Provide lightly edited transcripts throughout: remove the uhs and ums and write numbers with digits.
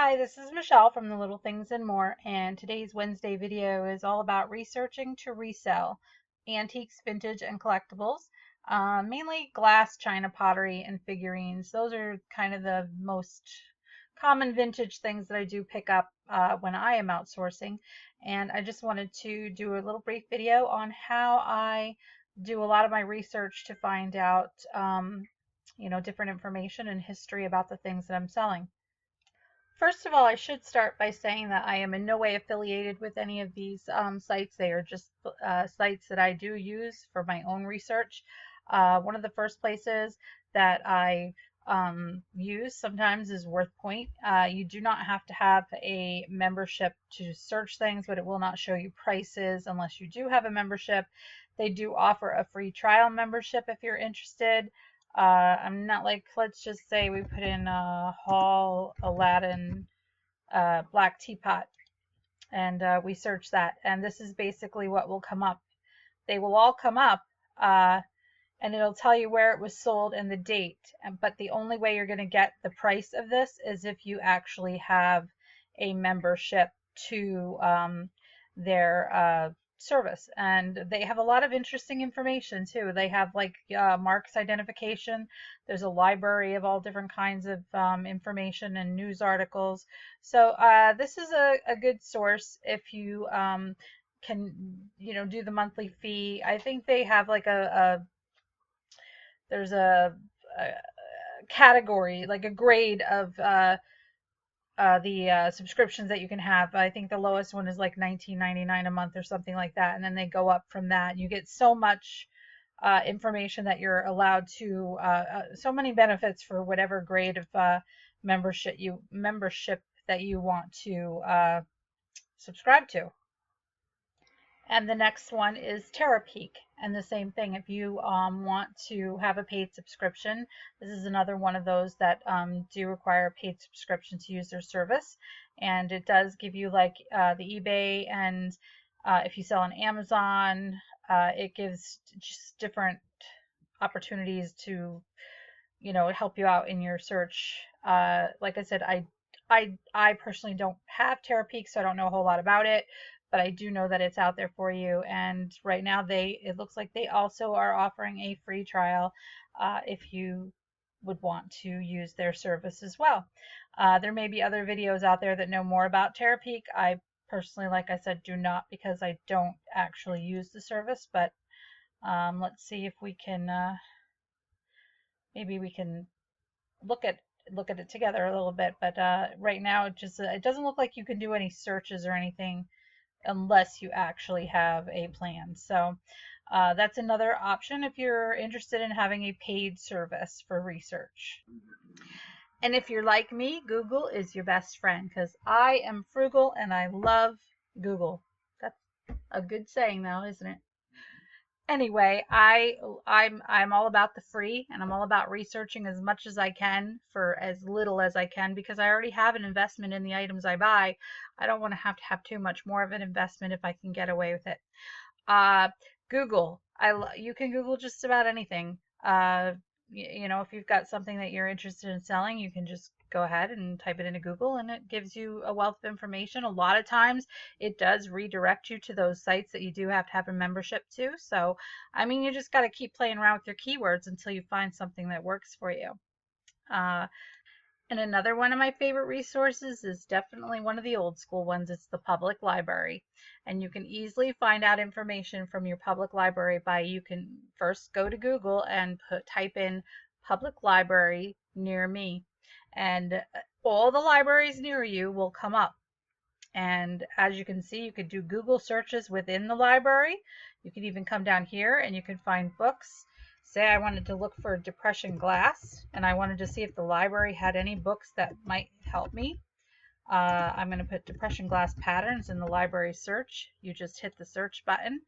Hi, this is Michelle from The Little Things and More, and today's Wednesday video is all about researching to resell antiques, vintage, and collectibles, mainly glass, china, pottery, and figurines. Those are kind of the most common vintage things that I do pick up when I am outsourcing, and I just wanted to do a little brief video on how I do a lot of my research to find out, different information and history about the things that I'm selling. First of all, I should start by saying that I am in no way affiliated with any of these sites. They are just sites that I do use for my own research. One of the first places that I use sometimes is WorthPoint. You do not have to have a membership to search things, but it will not show you prices unless you do have a membership. They do offer a free trial membership if you're interested. I'm not like, let's just say we put in Hall Aladdin black teapot and we search that, and this is basically what will come up. They will all come up and it'll tell you where it was sold and the date, but the only way you're going to get the price of this is if you actually have a membership to their service. And they have a lot of interesting information too. They have like marks identification. There's a library of all different kinds of information and news articles. So this is a good source if you can do the monthly fee. I think they have like there's a category, like a grade of the subscriptions that you can have. I think the lowest one is like $19.99 a month or something like that, and then they go up from that. You get so much information that you're allowed to, so many benefits for whatever grade of membership that you want to subscribe to. And the next one is Terapeak. And the same thing, if you want to have a paid subscription, this is another one of those that do require a paid subscription to use their service. And it does give you like the eBay, and if you sell on Amazon, it gives just different opportunities to, help you out in your search. Like I said, I personally don't have Terapeak, so I don't know a whole lot about it, but I do know that it's out there for you. And right now it looks like they also are offering a free trial if you would want to use their service as well. There may be other videos out there that know more about Terapeak. I personally, like I said, do not, because I don't actually use the service, but let's see if we can, maybe we can look at it together a little bit. But right now it doesn't look like you can do any searches or anything unless you actually have a plan. So that's another option if you're interested in having a paid service for research. And if you're like me, Google is your best friend, because I am frugal and I love Google. That's a good saying though, isn't it? Anyway, I'm all about the free, and I'm all about researching as much as I can for as little as I can, because I already have an investment in the items I buy. I don't want to have too much more of an investment if I can get away with it. Google. You can Google just about anything. If you've got something that you're interested in selling, you can just go ahead and type it into Google, and it gives you a wealth of information. A lot of times it does redirect you to those sites that you do have to have a membership to. So, I mean, you just got to keep playing around with your keywords until you find something that works for you. And another one of my favorite resources is definitely one of the old school ones. It's the public library. And you can easily find out information from your public library you can first go to Google and type in public library near me. And all the libraries near you will come up. And as you can see, you could do Google searches within the library. You could even come down here and you can find books. Say I wanted to look for depression glass, and I wanted to see if the library had any books that might help me. I'm going to put depression glass patterns in the library search. You just hit the search button,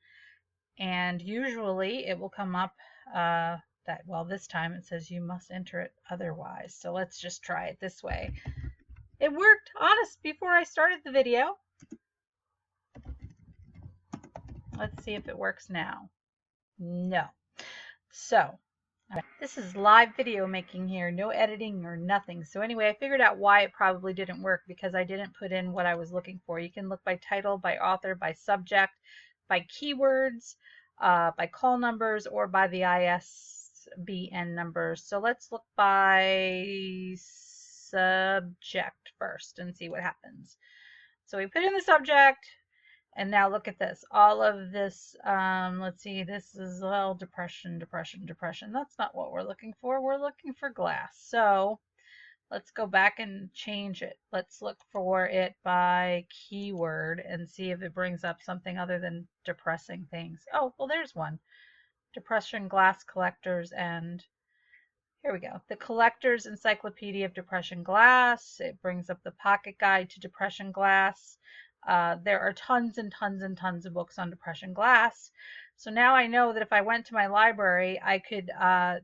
and usually it will come up this time it says you must enter it otherwise. So let's just try it this way. It worked, honest, before I started the video. Let's see if it works now. No. So This is live video making here, no editing or nothing. So anyway, I figured out why it probably didn't work because I didn't put in what I was looking for. You can look by title, by author, by subject, by keywords, by call numbers, or by the ISBN numbers. So let's look by subject first and see what happens. So we put in the subject. And now look at this. All of this, let's see, this is, well, depression, depression, depression. That's not what we're looking for. We're looking for glass. So let's go back and change it. Let's look for it by keyword and see if it brings up something other than depressing things. Oh, well, there's one. Depression, glass collectors, and here we go. The Collector's Encyclopedia of Depression Glass. It brings up the Pocket Guide to Depression Glass. There are tons and tons and tons of books on depression glass. So now I know that if I went to my library, I could, a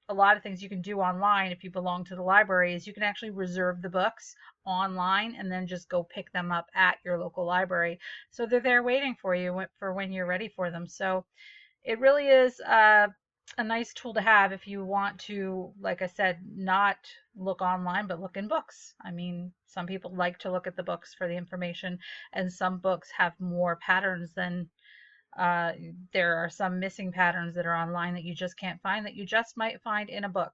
lot of things you can do online if you belong to the library is you can actually reserve the books online and then just go pick them up at your local library. So they're there waiting for you for when you're ready for them. So it really is a nice tool to have if you want to, like I said, not look online, but look in books. I mean, some people like to look at the books for the information, and some books have more patterns than there are some missing patterns that are online that you just can't find that you just might find in a book.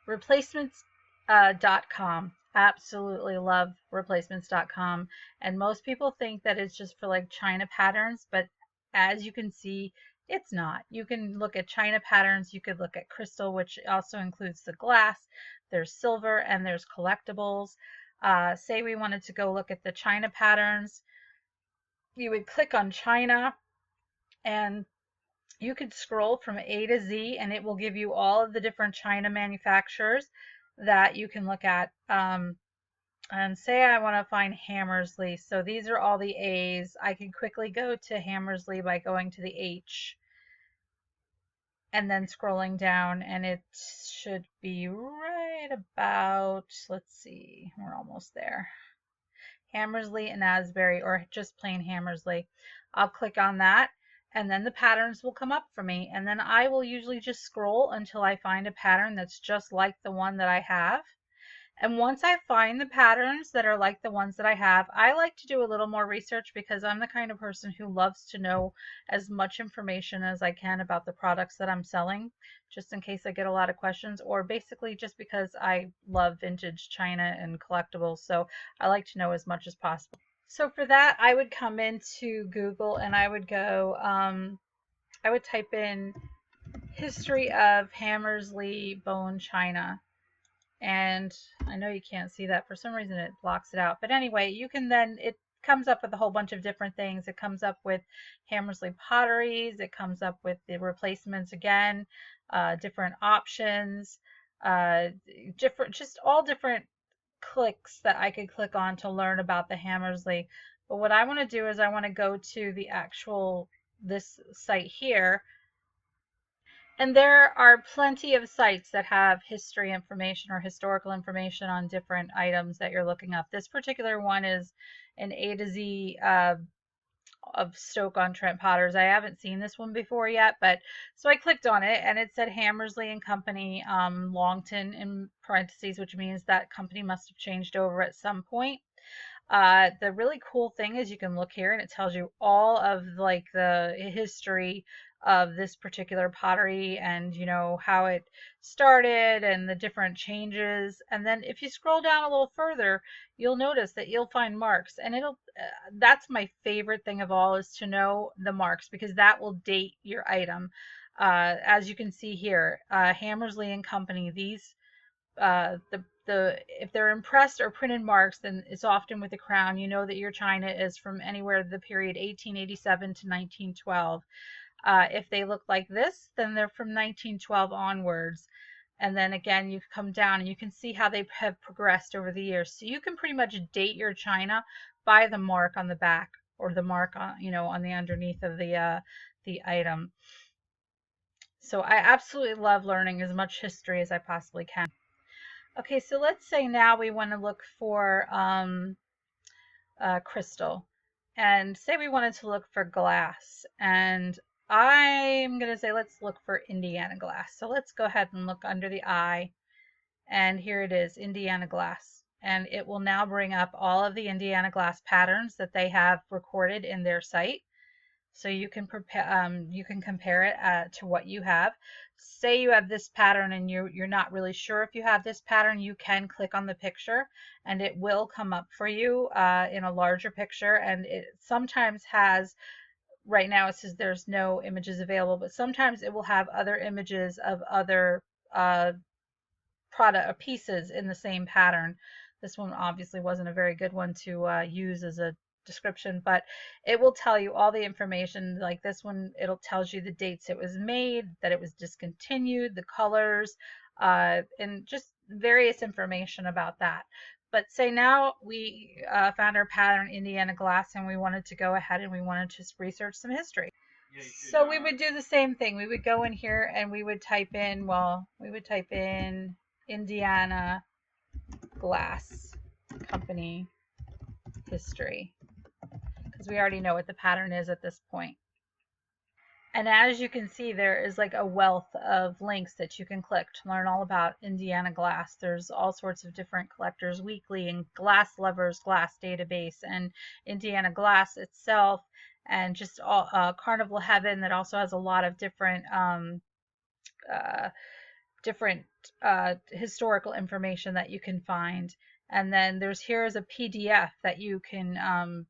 Replacements.com. Absolutely love replacements.com. And most people think that it's just for like China patterns, but as you can see, it's not. You can look at China patterns, you could look at crystal, which also includes the glass. There's silver and there's collectibles. Say we wanted to go look at the China patterns. You would click on China and you could scroll from A to Z and it will give you all of the different China manufacturers that you can look at. And say I want to find Hammersley. So these are all the A's. I can quickly go to Hammersley by going to the H and then scrolling down, and it should be right about, let's see, we're almost there. Hammersley and Asbury, or just plain Hammersley. I'll click on that and then the patterns will come up for me, and then I will usually just scroll until I find a pattern that's just like the one that I have. And once I find the patterns that are like the ones that I have, I like to do a little more research because I'm the kind of person who loves to know as much information as I can about the products that I'm selling, just in case I get a lot of questions, or basically just because I love vintage China and collectibles. So I like to know as much as possible. So for that, I would come into Google and I would go, I would type in history of Hammersley bone china. And I know you can't see that. For some reason it blocks it out. But anyway, you can then, it comes up with a whole bunch of different things. It comes up with Hammersley potteries. It comes up with the replacements again, different options, just all different clicks that I could click on to learn about the Hammersley. But what I want to do is I want to go to the actual, this site here. And there are plenty of sites that have history information or historical information on different items that you're looking up. This particular one is an A to Z of Stoke-on-Trent Potters. I haven't seen this one before yet, but so I clicked on it and it said Hammersley and Company, Longton in parentheses, which means that company must have changed over at some point. The really cool thing is you can look here and it tells you all of like the history of this particular pottery and you know how it started and the different changes. And then if you scroll down a little further, you'll notice that you'll find marks, and it'll that's my favorite thing of all, is to know the marks, because that will date your item. As you can see here, Hammersley and Company, these if they're impressed or printed marks, then it's often with a crown. You know that your china is from anywhere the period 1887 to 1912. If they look like this, then they're from 1912 onwards. And then again, you come down and you can see how they have progressed over the years. So you can pretty much date your china by the mark on the back, or the mark on, you know, on the underneath of the item. So I absolutely love learning as much history as I possibly can. Okay, so let's say now we want to look for crystal, and say we wanted to look for glass, and I'm going to say let's look for Indiana glass. So let's go ahead and look under the eye. And here it is, Indiana glass. And it will now bring up all of the Indiana glass patterns that they have recorded in their site. So you can compare it to what you have. Say you have this pattern and you're not really sure if you have this pattern, you can click on the picture and it will come up for you in a larger picture. And it sometimes has, right now it says there's no images available, but sometimes it will have other images of other uh, product or pieces in the same pattern. This one obviously wasn't a very good one to use as a description, but it will tell you all the information. Like this one, it'll tells you the dates it was made, that it was discontinued, the colors, and just various information about that. But say now we found our pattern Indiana glass and we wanted to go ahead and we wanted to research some history. So we would do the same thing. We would go in here and we would type in, well, we would type in Indiana Glass Company history because we already know what the pattern is at this point. And as you can see, there is like a wealth of links that you can click to learn all about Indiana Glass. There's all sorts of different Collectors Weekly and Glass Lovers Glass database and Indiana Glass itself, and just all Carnival Heaven that also has a lot of different uh, different historical information that you can find. And then here's a PDF that you can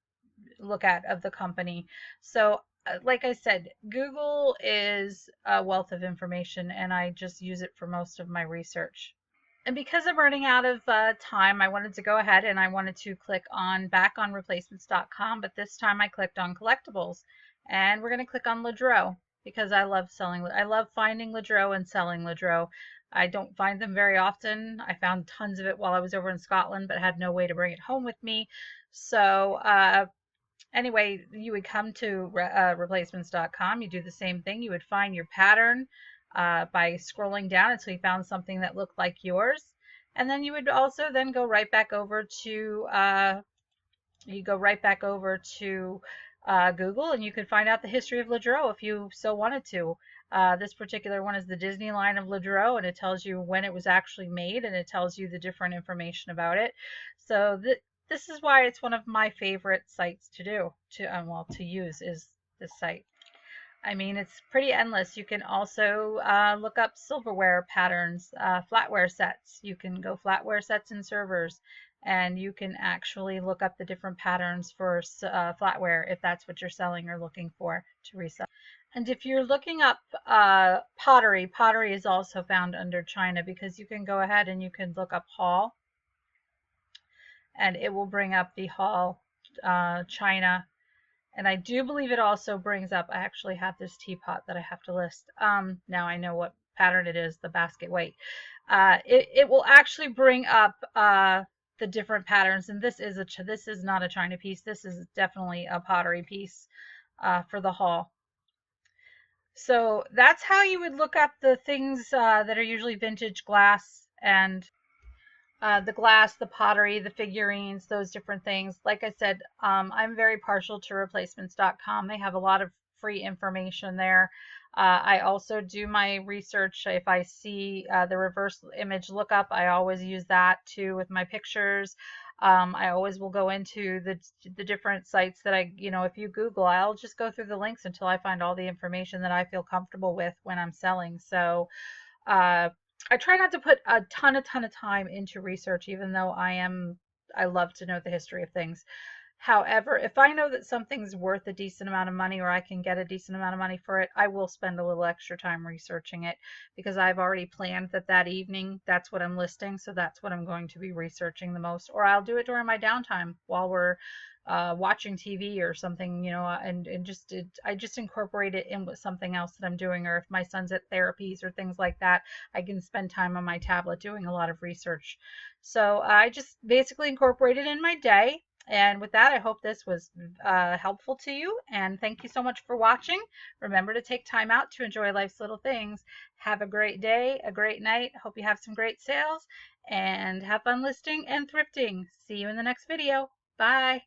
look at of the company. So like I said, Google is a wealth of information and I just use it for most of my research. And because I'm running out of time, I wanted to go ahead and I wanted to click on back on replacements.com, but this time I clicked on Collectibles. And we're going to click on Ledreau because I love finding Ledreau and selling Ledreau. I don't find them very often. I found tons of it while I was over in Scotland, but had no way to bring it home with me. So anyway, you would come to replacements.com. You do the same thing. You would find your pattern by scrolling down until you found something that looked like yours. And then you would also then go right back over to Google, and you could find out the history of Ledreau if you so wanted to. This particular one is the Disney line of Ledreau, and it tells you when it was actually made, and it tells you the different information about it. So this is why it's one of my favorite sites to use is this site. I mean, it's pretty endless. You can also look up silverware patterns, flatware sets. You can go flatware sets and servers, and you can actually look up the different patterns for flatware if that's what you're selling or looking for to resell. And if you're looking up pottery, pottery is also found under China because you can go ahead and you can look up Hall, and it will bring up the Hall China. And I do believe it also brings up, I actually have this teapot that I have to list. Now I know what pattern it is, the basket weight. It will actually bring up the different patterns, and this is not a China piece. This is definitely a pottery piece for the Hall. So that's how you would look up the things that are usually vintage glass and the glass, the pottery, the figurines, those different things. Like I said, I'm very partial to replacements.com. They have a lot of free information there. I also do my research. If I see the reverse image lookup, I always use that too with my pictures. I always will go into the different sites that if you Google, I'll just go through the links until I find all the information that I feel comfortable with when I'm selling. So I try not to put a ton of time into research, even though I love to know the history of things. However, if I know that something's worth a decent amount of money or I can get a decent amount of money for it, I will spend a little extra time researching it because I've already planned that evening that's what I'm listing, so that's what I'm going to be researching the most. Or I'll do it during my downtime while we're watching TV or something, and I just incorporate it in with something else that I'm doing, or if my son's at therapies or things like that, I can spend time on my tablet doing a lot of research. So I just basically incorporate it in my day. And with that, I hope this was helpful to you. And thank you so much for watching. Remember to take time out to enjoy life's little things. Have a great day, a great night. Hope you have some great sales and have fun listing and thrifting. See you in the next video. Bye.